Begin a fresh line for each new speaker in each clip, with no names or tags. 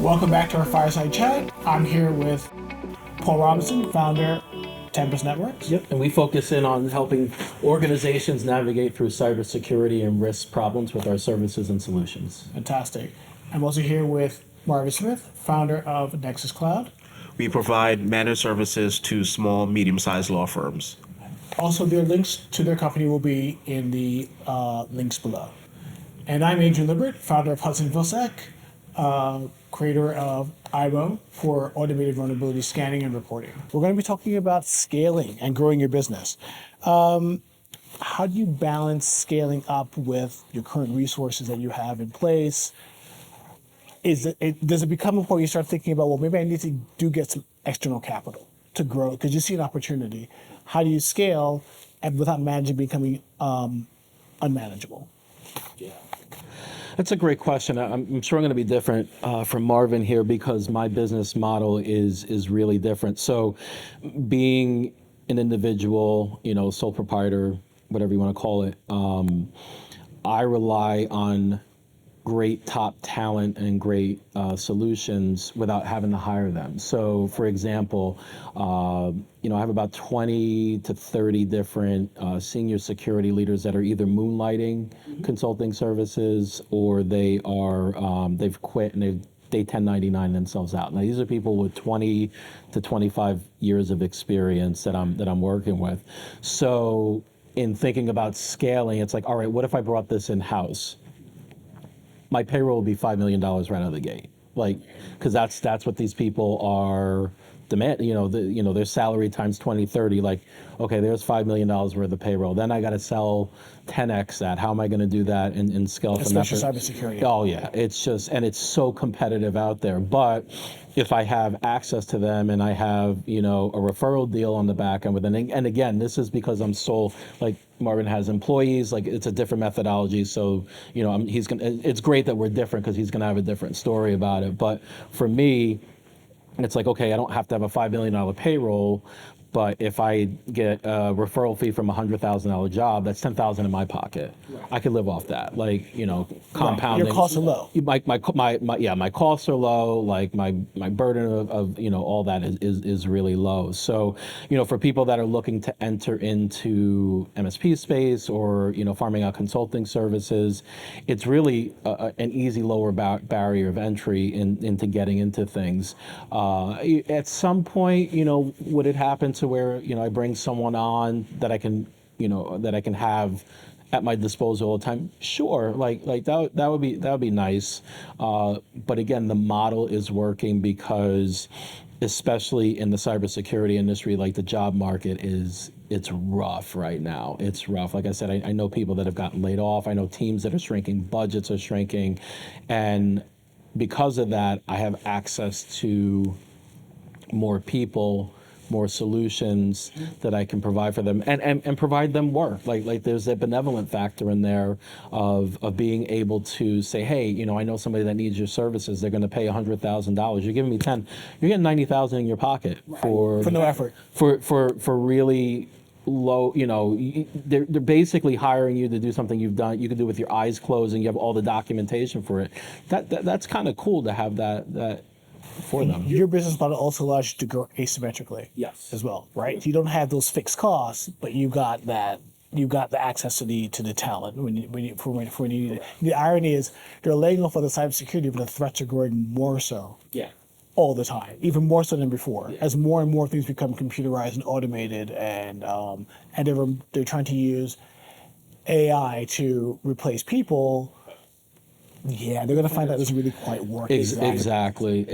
Welcome back to our Fireside Chat. I'm here with Paul Robinson, founder, Tempest Networks.
Yep, and we focus in on helping organizations navigate through cybersecurity and risk problems with our services and solutions.
Fantastic. I'm also here with Marvin Smith, founder of Nexus Cloud.
We provide managed services to small, medium-sized law firms.
Also, their links to their company will be in the links below. And I'm Adrian Libert, founder of Hudson Vilsack, creator of IMO for automated vulnerability scanning and reporting. We're going to be talking about scaling and growing your business. How do you balance scaling up with your current resources that you have in place? Does it become a point you start thinking about, well, maybe I need to get some external capital to grow because you see an opportunity? How do you scale and without becoming unmanageable?
Yeah. That's a great question. I'm sure I'm going to be different from Marvin here because my business model is really different. So being an individual, sole proprietor, whatever you want to call it, I rely on great top talent and great solutions without having to hire them. So for example, I have about 20 to 30 different senior security leaders that are either moonlighting consulting services or they've quit and they 1099 themselves out. Now these are people with 20 to 25 years of experience that I'm working with. So in thinking about scaling, it's like, all right, what if I brought this in-house? My payroll will be $5 million right out of the gate, because that's what these people are demanding. Their salary times 20, 30. Okay, there's $5 million worth of payroll. Then I got to sell 10x that. How am I going to do that and scale from that?
Especially cybersecurity.
Oh yeah, it's so competitive out there. But if I have access to them and I have a referral deal on the back end with them, and again, this is because I'm sole. Marvin has employees, it's a different methodology. So, it's great that we're different because he's going to have a different story about it. But for me, it's like, okay, I don't have to have a $5 million payroll, but if I get a referral fee from a $100,000 job, that's $10,000 in my pocket. Right. I could live off that, compounding.
Your costs are low.
My costs are low. My burden of all that is really low. So for people that are looking to enter into MSP space or farming out consulting services, it's really an easy lower barrier of entry into getting into things. At some point, would it happen to where I bring someone on that I can have at my disposal all the time? Sure, that would be nice. But again, the model is working because, especially in the cybersecurity industry, the job market it's rough right now. It's rough. Like I said, I know people that have gotten laid off. I know teams that are shrinking, budgets are shrinking, and because of that, I have access to more people, more solutions that I can provide for them and provide them work. There's a benevolent factor in there of being able to say, hey, I know somebody that needs your services. They're going to pay $100,000. You're giving me 10. You're getting 90,000 in your pocket for
no effort.
For really low, they're basically hiring you to do something you can do with your eyes closed and you have all the documentation for it. That's kind of cool to have that for them.
Your business model also allows you to grow asymmetrically.
Yes.
As well, right? You don't have those fixed costs, but you got the access to the talent when you need it. The irony is they're laying off on the cybersecurity, but the threats are growing more so.
Yeah.
All the time, even more so than before, as more and more things become computerized and automated, and they're trying to use AI to replace people. Yeah, they're going to find out it doesn't really quite work.
Exactly,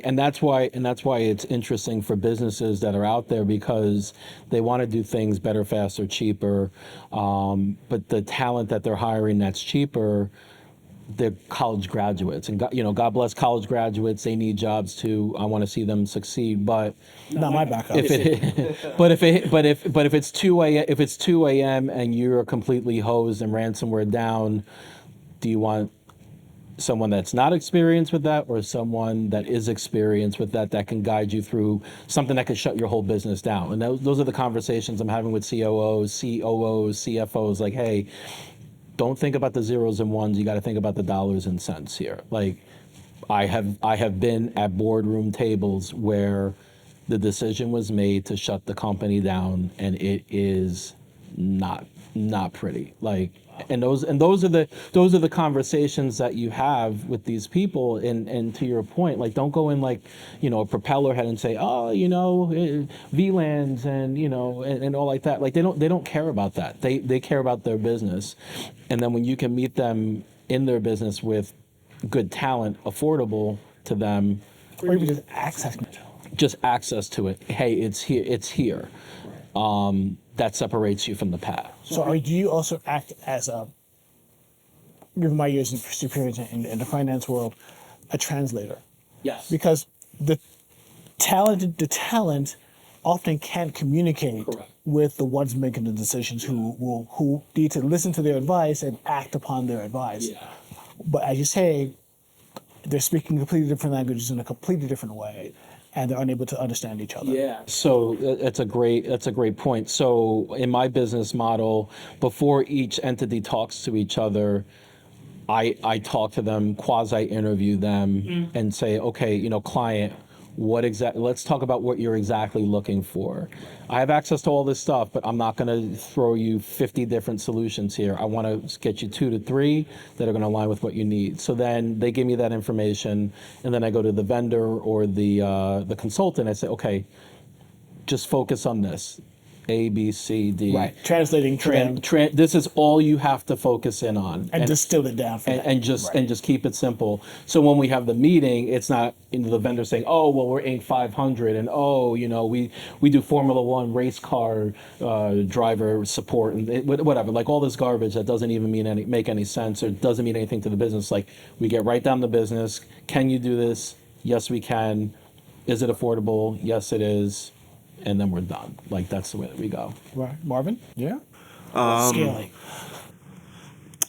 and that's why it's interesting for businesses that are out there because they want to do things better, faster, cheaper, but the talent that they're hiring that's cheaper, they're college graduates, and God bless college graduates. They need jobs too. I want to see them succeed, but
not my background.
If it's 2 a.m. and you're completely hosed and ransomware down, do you want someone that's not experienced with that or someone that is experienced with that can guide you through something that could shut your whole business down? And those are the conversations I'm having with COOs, CFOs, hey, don't think about the zeros and ones. You got to think about the dollars and cents here. I have been at boardroom tables where the decision was made to shut the company down, and it is not pretty. Like, and those are the conversations that you have with these people. And to your point, like, don't go in like, a propeller head and say, oh, VLANs and and all like that. Like, they don't care about that. They care about their business, and then when you can meet them in their business with good talent, affordable to them,
Or even just access.
just access to it. Hey, it's here. It's here. That separates you from the pack.
So do you also act as given my years in experience in the finance world, a translator?
Yes.
Because the talent often can't communicate
Correct.
with the ones making the decisions who need to listen to their advice and act upon their advice.
Yeah.
But as you say, they're speaking completely different languages in a completely different way, and they're unable to understand each other.
Yeah. So that's a great point. So in my business model, before each entity talks to each other, I talk to them, quasi interview them, and say, okay, client, let's talk about what you're exactly looking for. I have access to all this stuff, but I'm not going to throw you 50 different solutions here. I want to get you 2 to 3 that are going to align with what you need. So then they give me that information, and then I go to the vendor or the consultant. I say, okay, just focus on this. A, B, C, D.
Right. Translating for them
This is all you have to focus in on.
and distill it down for them.
And just
Right.
and just keep it simple. So when we have the meeting, it's not the vendor saying, "Oh, well, we're Inc. 500, and we do Formula One race car driver support and whatever." Like all this garbage that doesn't even make any sense or doesn't mean anything to the business. Like we get right down to business. Can you do this? Yes, we can. Is it affordable? Yes, it is. And then we're done. Like that's the way that we go.
Right. Marvin? Yeah? Scaling.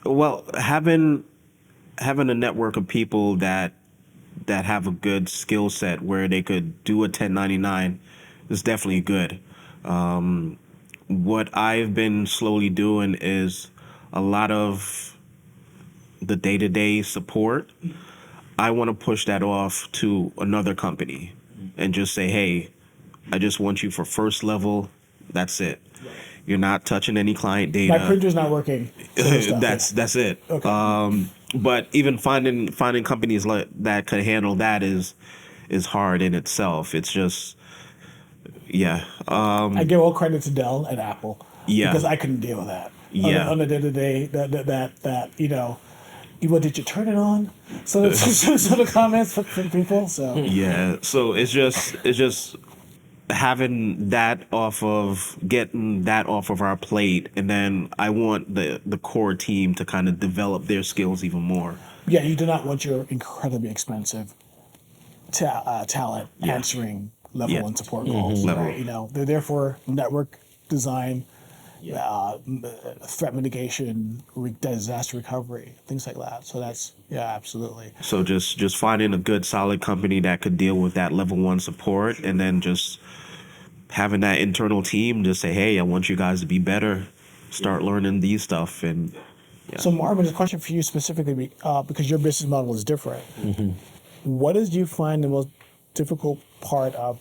Well, having a network of people that have a good skill set where they could do a 1099 is definitely good. What I've been slowly doing is a lot of the day-to-day support. I want to push that off to another company and just say, hey, I just want you for first level. That's it. You're not touching any client data.
My printer's not working.
That's it.
Okay.
But even finding companies that could handle that is hard in itself. It's just, yeah.
I give all credit to Dell and Apple.
Yeah.
Because I couldn't deal with that.
Yeah.
On the day-to-day, did you turn it on? So the comments from people. So
Yeah. So it's just having getting that off of our plate, and then I want the core team to kind of develop their skills even more.
yeah, you do not want your incredibly expensive talent answering level
Yeah.
1 support calls.
Level.
Right? They're there for network design, threat mitigation, disaster recovery, things like that. So that's absolutely.
So just finding a good solid company that could deal with that level 1 support, and then just having that internal team just say, hey, I want you guys to be better, start learning these stuff. And
So Marvin, a question for you specifically, because your business model is different. What did you find the most difficult part of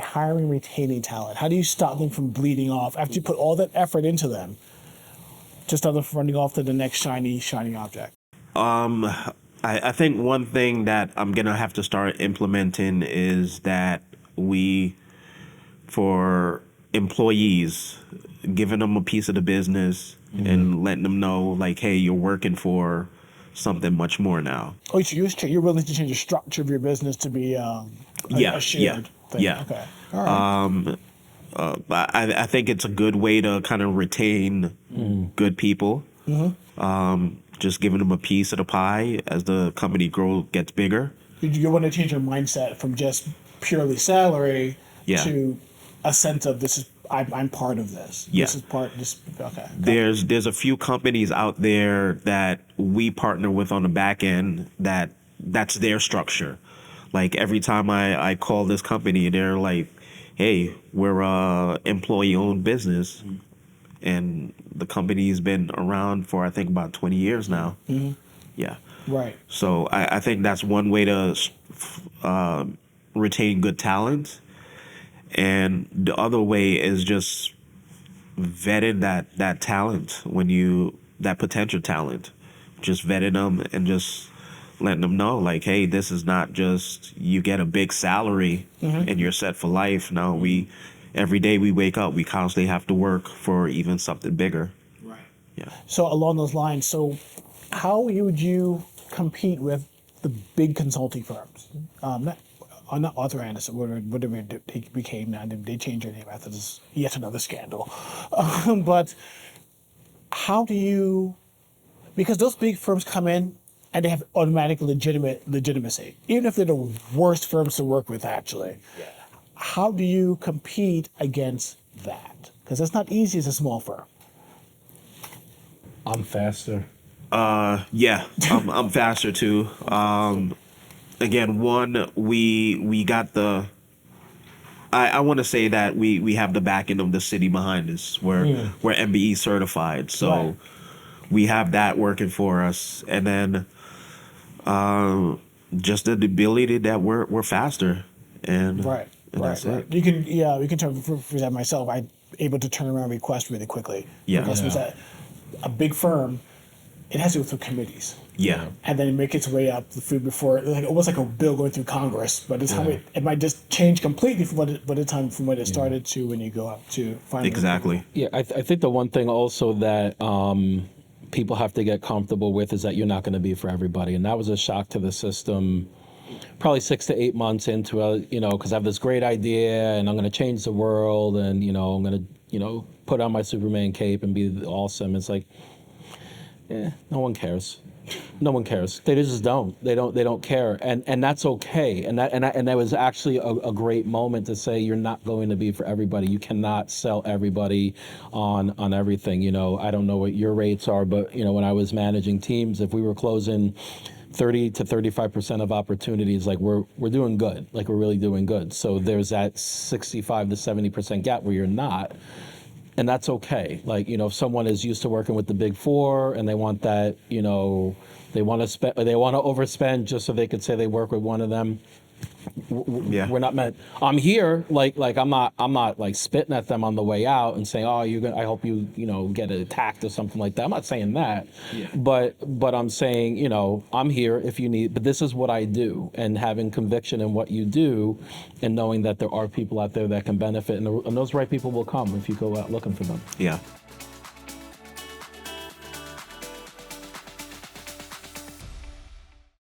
hiring, retaining talent? How do you stop them from bleeding off after you put all that effort into them to stop them from running off to the next shiny object?
I think one thing that I'm going to have to start implementing is that for employees, giving them a piece of the business and letting them know, like, hey, you're working for something much more now.
Oh, so you're willing to change the structure of your business to be a shared thing?
Yeah.
Okay. All right.
I think it's a good way to kind of retain good people. Just giving them a piece of the pie as the company gets bigger.
You want to change your mindset from just purely salary to a sense of I'm part of this.
Yeah.
This is part. This okay.
There's a few companies out there that we partner with on the back end that's their structure. Like every time I call this company, they're like, hey, we're a employee-owned business. And the company's been around for, I think, about 20 years now. Yeah.
Right.
So I think that's one way to retain good talent. And the other way is just vetting that talent that potential talent, just vetting them and just letting them know like, hey, this is not just you get a big salary and you're set for life. No, every day we wake up, we constantly have to work for even something bigger.
Right.
Yeah.
So along those lines, so how would you compete with the big consulting firms? Not Arthur Anderson, whatever they became now. They changed their name after this yet another scandal. But how do you? Because those big firms come in and they have automatic legitimacy, even if they're the worst firms to work with. Actually, how do you compete against that? Because it's not easy as a small firm.
I'm faster.
Yeah, I'm faster too. Again, one, we got the. I want to say that we have the backing of the city behind us. We're MBE certified, so
Right.
we have that working for us, and then just the ability that we're faster, and
Right.
and
Right.
that's
Right.
it.
You can, yeah, we can turn for that myself. I'm able to turn around requests really quickly.
Yeah.
Because with a big firm, it has to go through committees.
Yeah,
And then it makes its way up through before, like almost like a bill going through Congress. But the time it might just change completely from by the time from when it started to when you go up to final.
exactly.
Yeah, I think the one thing also that people have to get comfortable with is that you're not going to be for everybody, and that was a shock to the system. Probably 6 to 8 months into it, because I have this great idea and I'm going to change the world, and I'm going to put on my Superman cape and be awesome. It's like, no one cares. No one cares. They just don't. They don't care, and that's okay. And that was actually a great moment to say you're not going to be for everybody. You cannot sell everybody on everything. I don't know what your rates are, but when I was managing teams, if we were closing 30 to 35% of opportunities, like we're doing good. Like we're really doing good. So there's that 65 to 70% gap where you're not. And that's okay. Like, if someone is used to working with the big four and they want that, they want to spend, they want to overspend just so they could say they work with one of them.
Yeah,
We're not meant. I'm here, like I'm not like spitting at them on the way out and saying, oh, I hope you get attacked or something like that. I'm not saying that, but I'm saying, I'm here if you need. But this is what I do, and having conviction in what you do, and knowing that there are people out there that can benefit, and those right people will come if you go out looking for them.
yeah.